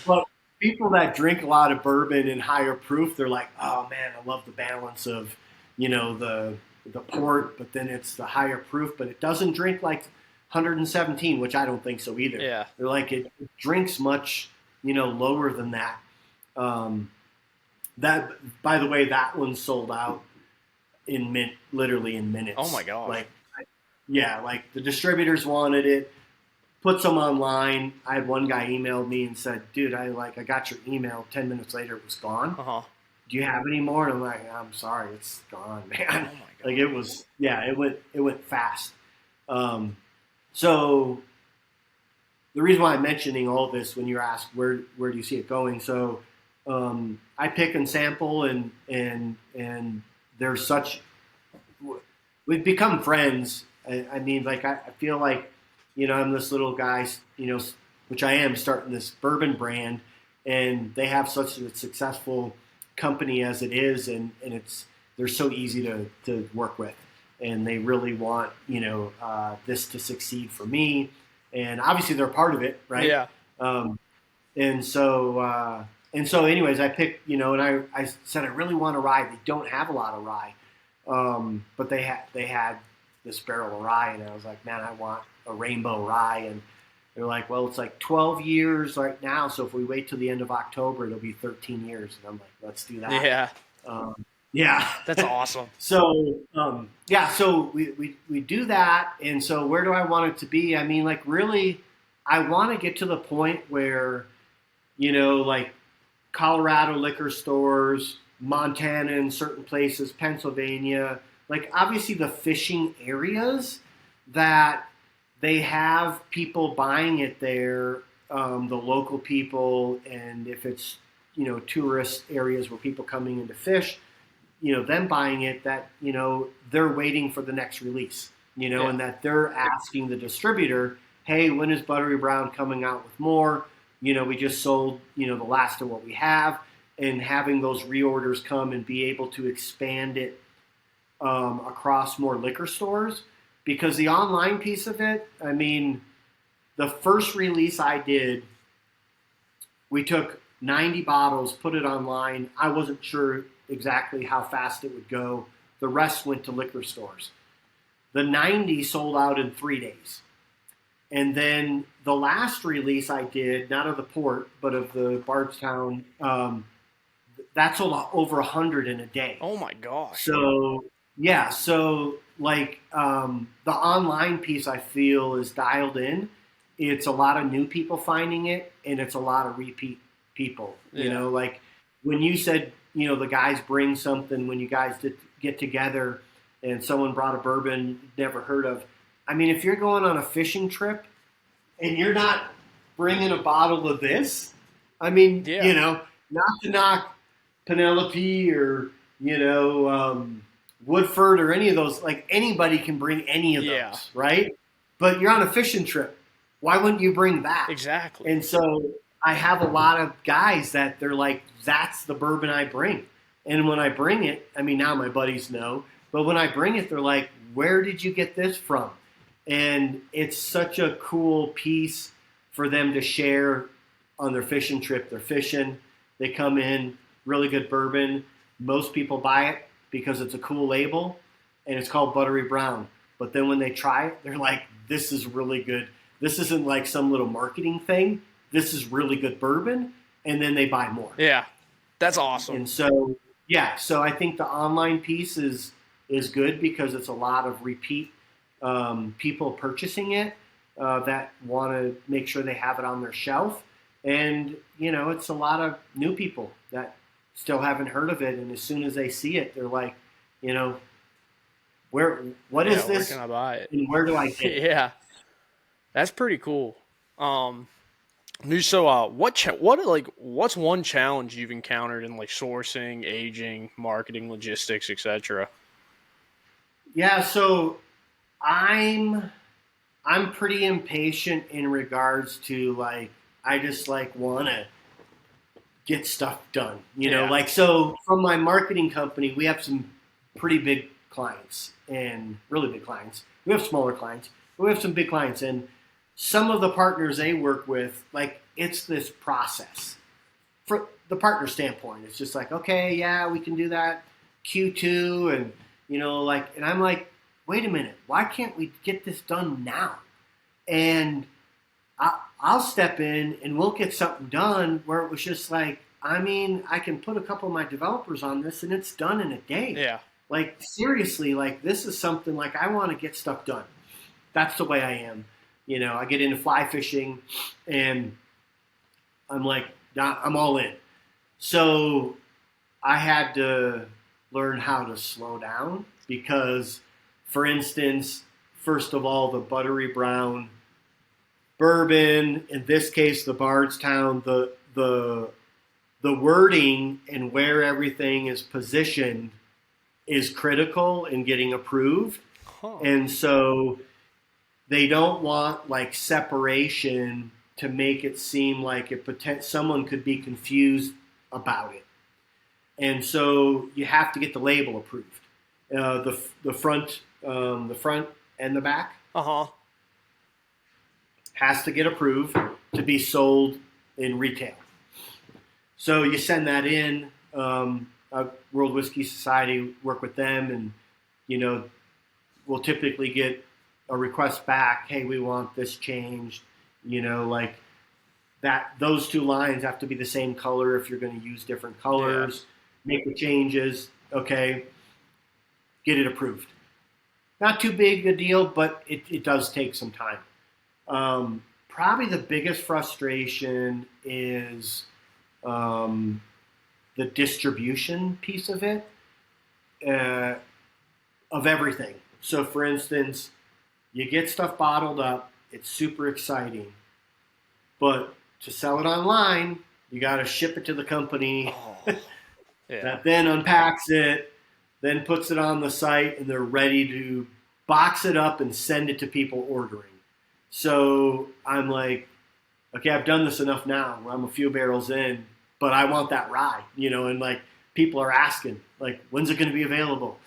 But people that drink a lot of bourbon and higher proof, they're like, "Oh man, I love the balance of, the port, but then it's the higher proof, but it doesn't drink like 117, which I don't think so either." Yeah. They're like, it drinks much, lower than that. That, by the way, that one sold out literally in minutes. Oh my gosh. Like the distributors wanted it. Put some online. I had one guy emailed me and said, "Dude, I got your email." 10 minutes later, it was gone. Do you have any more? And I'm like, "I'm sorry, it's gone, man." Oh my God. Like it went fast. So the reason why I'm mentioning all this when you're asked where do you see it going? So I pick and sample, and there's we've become friends. I mean, like I feel like, I'm this little guy, which I am, starting this bourbon brand, and they have such a successful company as it is, and they're so easy to work with, and they really want, this to succeed for me, and obviously they're part of it, right? Yeah. And so And so, anyways, I picked, and I said I really want a rye. They don't have a lot of rye, but they had this barrel of rye, and I was like, man, I want a rainbow rye. And they're like, well, it's like 12 years right now, so if we wait till the end of October, it'll be 13 years. And I'm like, let's do that. Yeah. Yeah. That's awesome. So, so we do that. And so where do I want it to be? I mean, like, really, I want to get to the point where, like Colorado liquor stores, Montana in certain places, Pennsylvania, like obviously the fishing areas that they have people buying it there, the local people, and if it's, tourist areas where people coming in to fish, them buying it, that, they're waiting for the next release, and that they're asking the distributor, hey, when is Buttery Brown coming out with more? We just sold, the last of what we have, and having those reorders come and be able to expand it across more liquor stores. Because the online piece of it, I mean, the first release I did, we took 90 bottles, put it online. I wasn't sure exactly how fast it would go. The rest went to liquor stores. The 90 sold out in 3 days. And then the last release I did, not of the port, but of the Bardstown, that sold over 100 in a day. Oh my gosh. So, yeah. So, like, the online piece I feel is dialed in. It's a lot of new people finding it, and it's a lot of repeat people. Like when you said, the guys bring something, when you guys did get together and someone brought a bourbon never heard of. I mean, if you're going on a fishing trip and you're not bringing a bottle of this, I mean, not to knock Penelope or, Woodford or any of those, like anybody can bring any of those, right? But you're on a fishing trip. Why wouldn't you bring that? Exactly. And so I have a lot of guys that they're like, that's the bourbon I bring. And when I bring it, I mean, now my buddies know, but when I bring it, they're like, where did you get this from? And it's such a cool piece for them to share on their fishing trip. They're fishing, they come in, really good bourbon. Most people buy it because it's a cool label, and it's called Buttery Brown. But then when they try it, they're like, this is really good. This isn't like some little marketing thing. This is really good bourbon. And then they buy more. Yeah, that's awesome. And so, so I think the online piece is good because it's a lot of repeat people purchasing it that want to make sure they have it on their shelf. And, it's a lot of new people that still haven't heard of it. And as soon as they see it, they're like, what is this? Where can I buy it? And where do I get it? Yeah, that's pretty cool. So, what's one challenge you've encountered in like sourcing, aging, marketing, logistics, etc.? Yeah, so I'm pretty impatient in regards to like I just like want to get stuff done. Like so from my marketing company, we have some pretty big clients and really big clients. We have smaller clients, but we have some big clients, and some of the partners they work with, like it's this process. For the partner standpoint, it's just like, okay, yeah, we can do that Q2 and and I'm like, wait a minute, why can't we get this done now? And I'll step in and we'll get something done where it was just like, I mean, I can put a couple of my developers on this and it's done in a day. Yeah. Like, seriously, like this is something like I want to get stuff done. That's the way I am. I get into fly fishing and I'm like, I'm all in. So I had to learn how to slow down because, for instance, first of all, the Buttery Brown Bourbon, in this case, the Bardstown, the wording and where everything is positioned is critical in getting approved. Huh. And so they don't want like separation to make it seem like someone could be confused about it. And so you have to get the label approved. The front and the back has to get approved to be sold in retail. So you send that in. World Whiskey Society, work with them, and we'll typically get a request back. Hey, we want this changed. Like that. Those two lines have to be the same color if you're going to use different colors. Yeah. Make the changes. Okay, get it approved. Not too big a deal, but it does take some time. Probably the biggest frustration is the distribution piece of it, of everything. So, for instance, you get stuff bottled up. It's super exciting. But to sell it online, you got to ship it to the company that then unpacks it, then puts it on the site, and they're ready to box it up and send it to people ordering. So I'm like, okay, I've done this enough now. I'm a few barrels in, but I want that rye, and like people are asking, like, when's it going to be available?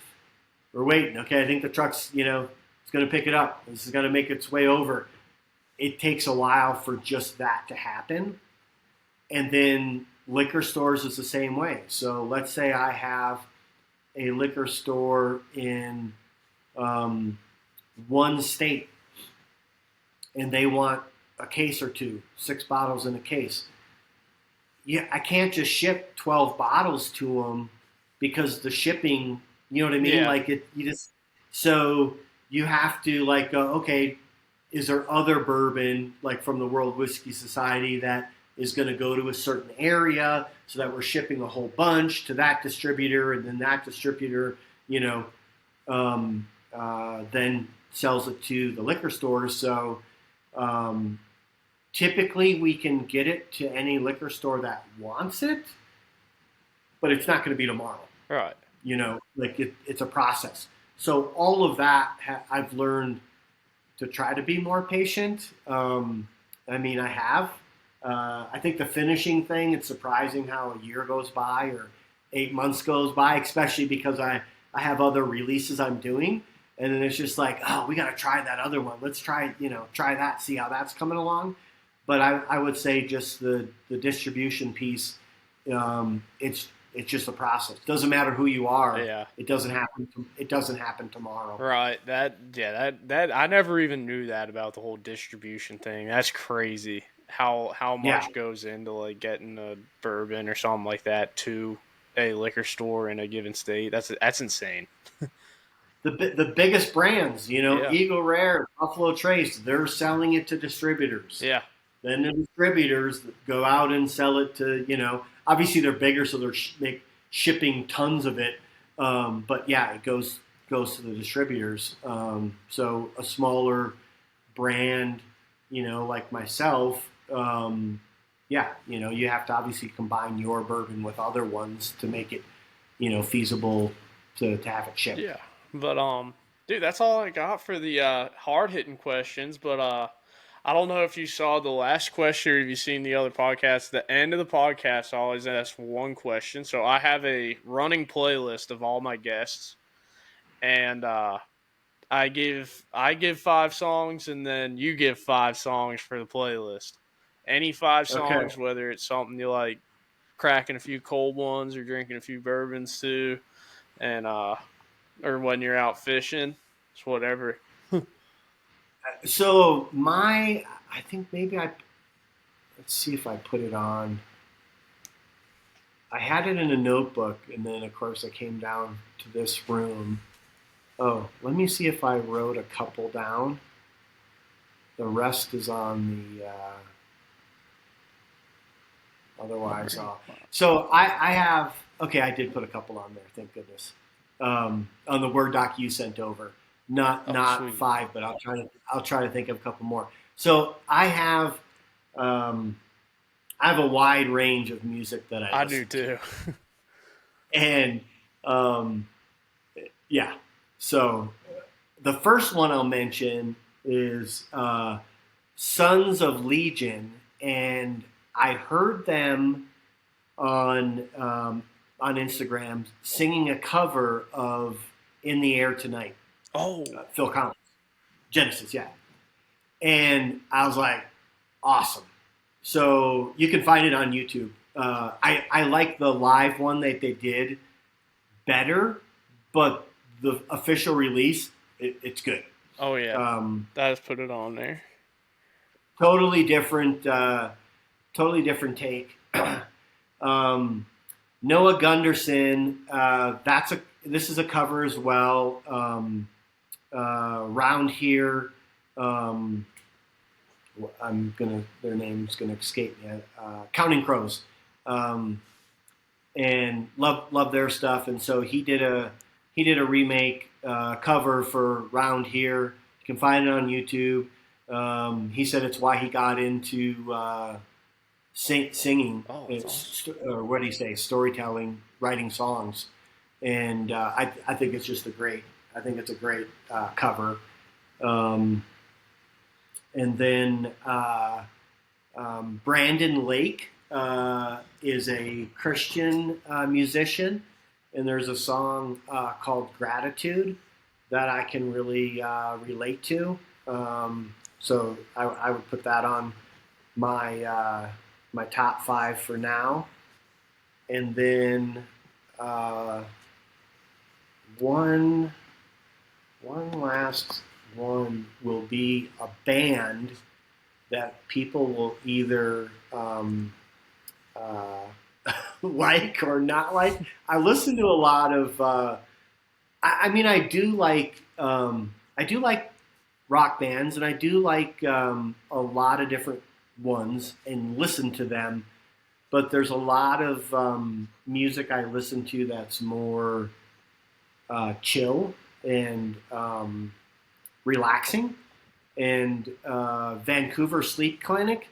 We're waiting. Okay, I think the truck's, it's going to pick it up. This is going to make its way over. It takes a while for just that to happen. And then liquor stores is the same way. So let's say I have a liquor store in one state, and they want a case or two, 6 bottles in a case. Yeah, I can't just ship 12 bottles to them because the shipping, you know what I mean? Yeah. Like so you have to like go, okay, is there other bourbon like from the World Whiskey Society that is going to go to a certain area so that we're shipping a whole bunch to that distributor, and then that distributor, then sells it to the liquor stores. So typically we can get it to any liquor store that wants it, but it's not going to be tomorrow. Right. It's a process. So all of that I've learned to try to be more patient. I have. I think the finishing thing, it's surprising how a year goes by or 8 months goes by, especially because I have other releases I'm doing. And then it's just like, oh, we got to try that other one. Let's try that, see how that's coming along. But I would say just the distribution piece, it's just a process. It doesn't matter who you are. Yeah. It doesn't happen tomorrow. Right. That I never even knew that about the whole distribution thing. That's crazy. How much goes into like getting a bourbon or something like that to a liquor store in a given state. That's insane. The biggest brands, Eagle Rare, Buffalo Trace, they're selling it to distributors. Yeah. Then the distributors go out and sell it to, obviously they're bigger, so they're shipping tons of it. But yeah, it goes to the distributors. So a smaller brand, like myself, you have to obviously combine your bourbon with other ones to make it, feasible to have it shipped. Yeah. But dude, that's all I got for the hard hitting questions. But I don't know if you saw the last question or if you've seen the other podcast. The end of the podcast, I always ask one question. So I have a running playlist of all my guests, and I give 5 songs, and then you give 5 songs for the playlist. Any 5 songs, Okay. whether it's something you like, cracking a few cold ones or drinking a few bourbons too, and or when you're out fishing, it's whatever. So I think maybe let's see if I put it on. I had it in a notebook, and then of course I came down to this room. Oh, let me see if I wrote a couple down. The rest is on the. Otherwise, so I have. Okay, I did put a couple on there. Thank goodness. On the Word doc you sent over. Not Sweet. 5, but I'll try to think of a couple more. So I have a wide range of music that I do too. And yeah. So the first one I'll mention is Sons of Legion, and I heard them on Instagram singing a cover of "In the Air Tonight." Oh, Phil Collins, Genesis, yeah. And I was like, awesome. So you can find it on YouTube. I like the live one that they did better, but the official release, it's good. Oh yeah, Um, I just put it on there. totally different, totally different take. um, Noah Gunderson, this is a cover as well. Round here, um, their name's gonna escape me. Counting Crows, um, and love their stuff. And so he did a remake cover for Round Here. You can find it on YouTube. He said it's why he got into singing. Oh, that's awesome. Or what do you say? Storytelling, writing songs, and I think it's just a great. I think it's a great cover. Um, and then Brandon Lake is a Christian musician, and there's a song called "Gratitude" that I can really relate to. So I would put that on my top five for now, and then uh, one last one will be a band that people will either uh, like or not like. I listen to a lot of. I mean, I do like rock bands, and I do like a lot of different ones and listen to them. But there's a lot of music I listen to that's more chill and relaxing. And Vancouver Sleep Clinic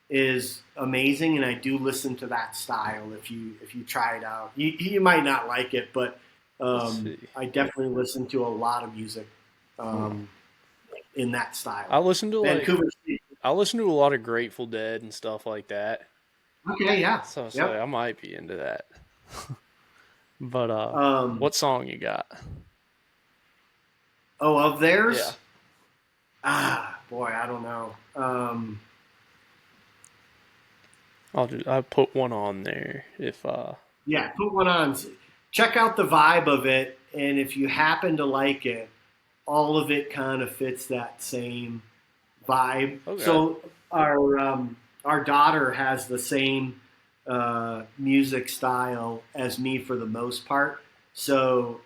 is amazing, and I do listen to that style. If you try it out, you might not like it, but Let's see. I definitely listen to a lot of music in that style. I listen to Vancouver Sleep. I listen to a lot of Grateful Dead and stuff like that. Okay, yeah, So yep. I might be into that. But Um, what song you got? oh, of Yeah, theirs? Boy, I don't know. I put one on there if Yeah, put one on. Check out the vibe of it, and if you happen to like it, all of it kind of fits that same vibe. okay. So our daughter has the same music style as me for the most part. So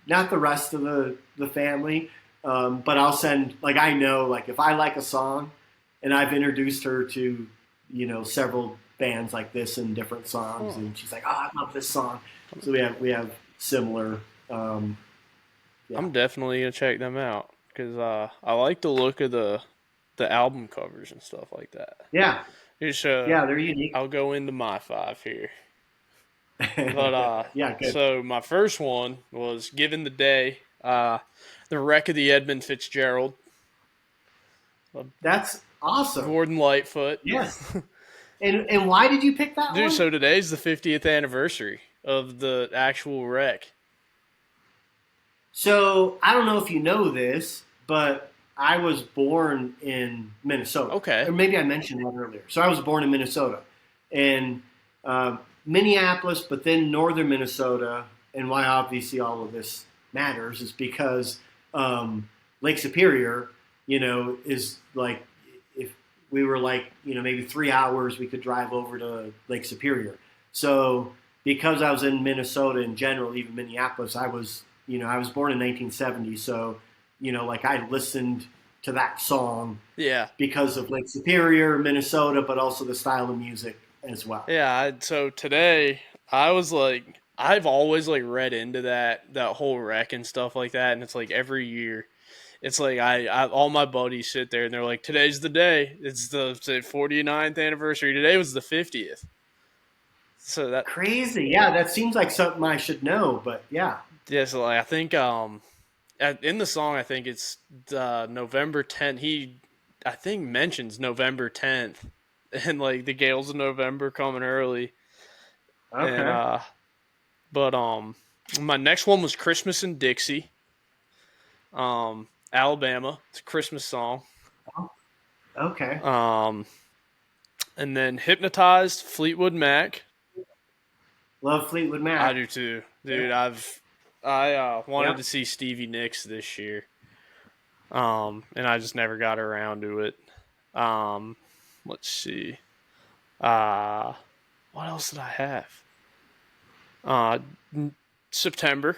not the rest of the family, but I'll send like I know like if I like a song, and I've introduced her to several bands like this and different songs, Oh, and she's like, "Oh, I love this song." So we have similar. Yeah. I'm definitely gonna check them out because I like the look of the album covers and stuff like that. Yeah, Here's yeah, they're unique. I'll go into my five here. But Yeah, good. so my first one was Given the Day, the wreck of the Edmund Fitzgerald, That's awesome. Gordon Lightfoot. Yes. And why did you pick that Dude, one? so today's the 50th anniversary of the actual wreck. So I don't know if you know this, but I was born in Minnesota, Okay. or maybe I mentioned that earlier. So I was born in Minnesota, and Minneapolis, but then northern Minnesota. And why obviously all of this matters is because Lake Superior, is like if we were like maybe 3 hours, we could drive over to Lake Superior. So because I was in Minnesota in general, even Minneapolis, I was born in 1970, so like I listened to that song Yeah. because of Lake Superior, Minnesota, but also the style of music as well. Yeah. So today, I was like, I've always like read into that whole wreck and stuff like that, and it's like every year, it's like I all my buddies sit there and they're like, today's the day. It's the 49th anniversary. Today was the 50th. So that Crazy, yeah. That seems like something I should know, but yeah. yeah. So like I think in the song I think it's November 10th. He I think mentions November 10th and like the gales of November coming early and Okay, but my next one was Christmas in Dixie, Alabama. It's a Christmas song. okay. Um, And then Hypnotized, Fleetwood Mac. Love Fleetwood I Mac. do too, dude. Yep. I wanted Yep. to see Stevie Nicks this year, and I just never got around to it. Um, let's see. Uh, what else did I have? Uh, September,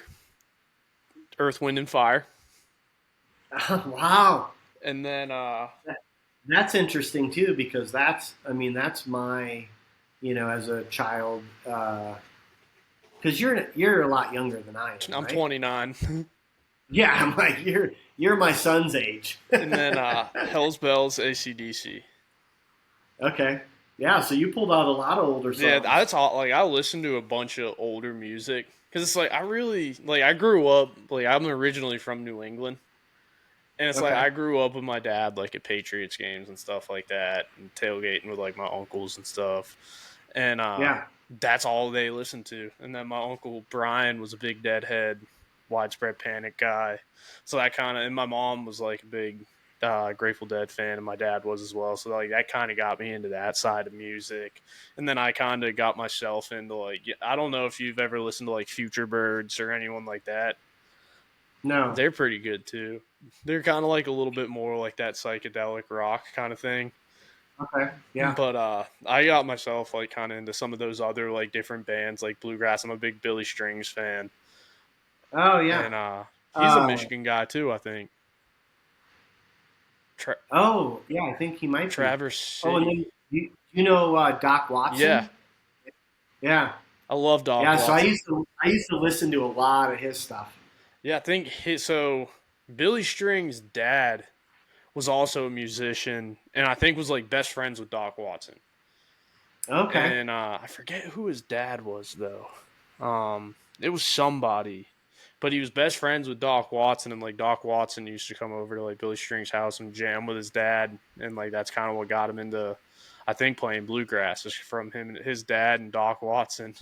Earth, Wind, and Fire, Wow. and then That's interesting too because that's my, as a child, because you're a lot younger than I am, I'm right? 29, Yeah, I'm like you're my son's age. and then Hell's Bells, AC/DC. Okay, yeah. So you pulled out a lot of older Yeah, songs. that's all. Like I listen to a bunch of older music because it's like I really like. I grew up like I'm originally from New England, and it's like Okay. I grew up with my dad like at Patriots games and stuff like that, and tailgating with like my uncles and stuff, and Yeah. that's all they listened to. And then my uncle Brian was a big Deadhead, Widespread Panic guy, so that kind of. And my mom was like a big Grateful Dead fan, and my dad was as well. So like that kind of got me into that side of music, and then I kind of got myself into like I don't know if you've ever listened to like Future Birds or anyone like that. No. They're pretty good too. They're kind of like a little bit more like that psychedelic rock kind of thing. Okay. Yeah. But I got myself like kind of into some of those other like different bands like bluegrass. I'm a big Billy Strings fan, Oh yeah. and he's a Uh, Michigan guy too. I think oh yeah. I think he might be. Traverse Oh, and City. then you know Doc Yeah, Watson. Yeah. I love Doc Yeah. So Watson. I used to listen to a lot of his stuff. Yeah, I think so. Billy Strings' dad was also a musician, and I think was like best friends with Doc Watson. Okay. And I forget who his dad was though. It was somebody, but he was best friends with Doc Watson, and like Doc Watson used to come over to like Billy String's house and jam with his dad, and like that's kind of what got him into, I think, playing bluegrass is from him and his dad and Doc Watson,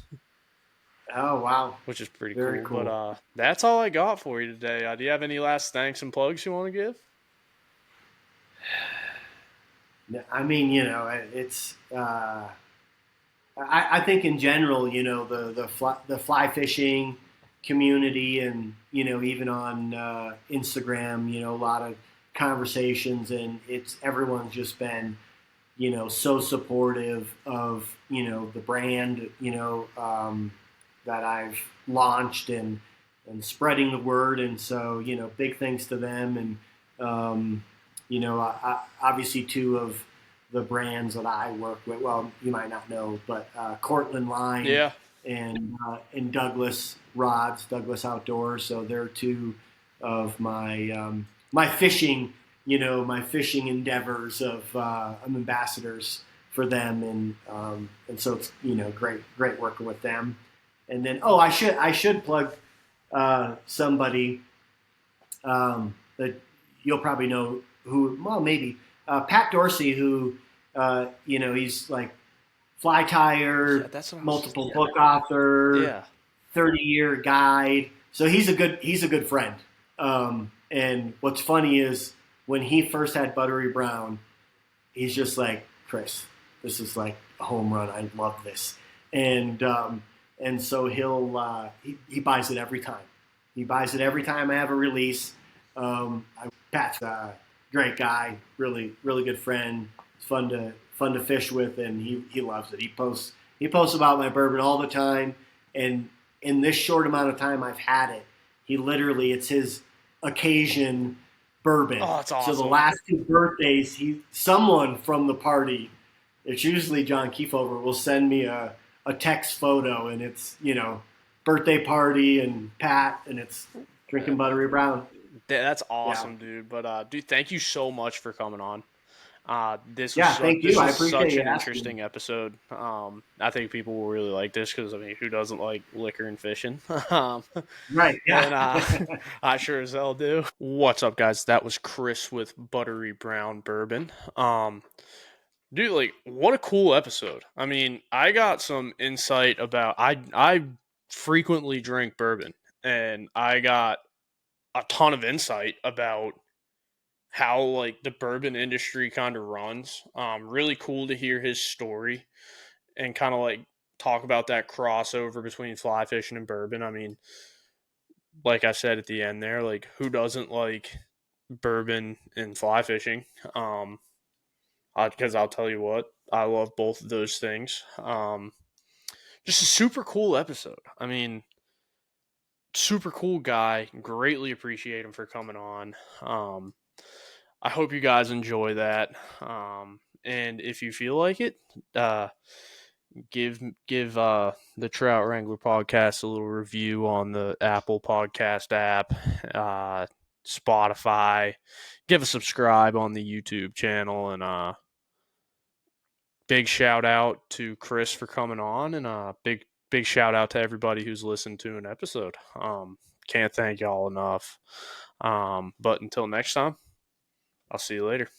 Oh wow. which is pretty Very cool. But cool. that's all I got for you today. Do you have any last thanks and plugs you want to give? I mean, it's. I think in general, the fly fishing community, and even on Instagram, a lot of conversations, and it's everyone's just been so supportive of the brand that I've launched, and spreading the word, and so big thanks to them, and obviously two of the brands that I work with. Well, you might not know, but Cortland Line Yeah, and Douglas Rods, Douglas Outdoors. So they're two of my fishing, my fishing endeavors. I'm ambassadors for them, and so it's great working with them. And then I should plug somebody that you'll probably know who, well, maybe Pat Dorsey, who he's like fly yeah, tire, that's what I was just. multiple book author, Yeah, 30-year guide. So he's a good friend. And what's funny is when he first had Buttery Brown, he's just like, Chris, this is like a home run. I love this. And so he buys it every time. He buys it every time I have a release. Pat's a great guy, really good friend. It's fun to fish with, and he loves it. He posts about my bourbon all the time, and in this short amount of time I've had it, it's his occasion bourbon. oh, it's So the awesome. last two birthdays, someone from the party, it's usually John Kiefover, will send me a text photo, and it's birthday party and Pat, and it's drinking Buttery Brown. That's Yeah, awesome, dude. But dude, thank you so much for coming on. yeah. Thank This you. I was appreciate such you an asking. interesting episode. I think people will really like this because I mean, who doesn't like liquor and fishing? Right. Yeah. And I sure as hell do. What's up, guys? That was Chris with Buttery Brown Bourbon. Dude, like, what a cool episode. I mean, I got some insight about I frequently drink bourbon, and I got a ton of insight about how like the bourbon industry kind of runs. Really cool to hear his story and kind of like talk about that crossover between fly fishing and bourbon. I mean, like I said at the end there, like who doesn't like bourbon and fly fishing? Because I'll tell you what, I love both of those things. Just a super cool episode. I mean, super cool guy. Greatly appreciate him for coming on. I hope you guys enjoy that. And if you feel like it, uh, give the Trout Wrangler podcast a little review on the Apple Podcast app, Spotify. Give a subscribe on the YouTube channel, and big shout out to Chris for coming on, and big shout out to everybody who's listened to an episode. Can't thank y'all enough. But until next time, I'll see you later.